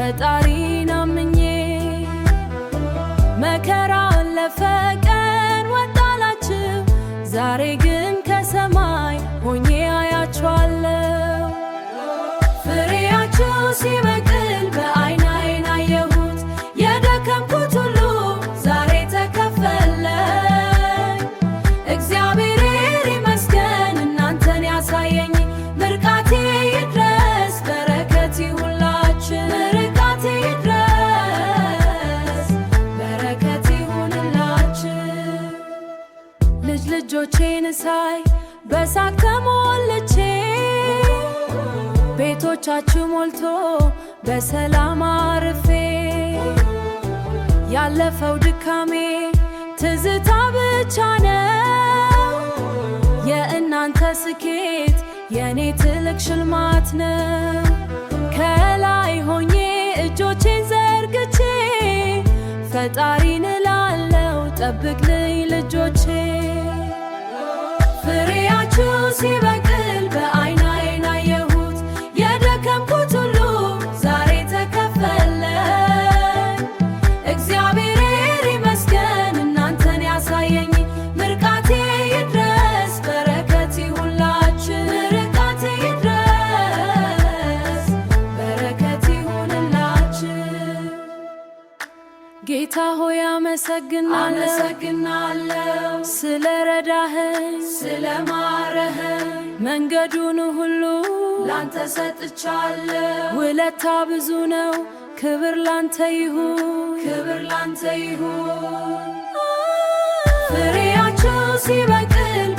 ፈጣሪን አምኜ መከራ አለፈ ቀን ወጣላችሁ ዛሬ ግን ከሰማይ ሆኜ አያችኋለሁ ፍሬያችሁ ሲበቅል በዓይን አየሁት የደከምኩት ሁሉ ዛሬ ተከፈለኝ እግዚአብሔር ይመስገን እናንተን ያሳየኝ ምርቃቴ ይድረስ በረከት ይሁንላችሁ ምርቃቴ ይድረስ በረከት ይሁንላችሁ ልጆቼን ሳይ በሳቅ ተሞልቼ ቤቶቻችሁ ሞልቶ በሰላም አርፌ ያለፈው ድካሜ ትዝታ ብቻ ነው የእናንተ ስኬት የኔ ትልቅ ሽልማት ነው ከላይ ሆኜ እጆቼን ዘርግቼ ፈጣሪን እላለሁ ጠብቅልኝ ልጆቼ ፍሬያችሁ ሲበቅል በዓይን አየሁት የደከምኩት ሁሉ ዛሬ ተከፈለኝ እግዚአብሔር ይመስገን እናንተን ያሳየኝ ምርቃቴ ይድረስ በረከት ይሁንላችሁ ምርቃቴ ይድረስ በረከት ይሁንላችሁ ጌታ ሆይ አመሰግናለሁ ስለረዳኸኝ ስለማረኸኝ መንገዱን ሁሉ ላንተ ሰጥቻለሁ ውለታ ብዙ ነው ክብር ላንተ ይሁን ክብር ላንተ ይሁን ፍሬያችሁ ሲበቅል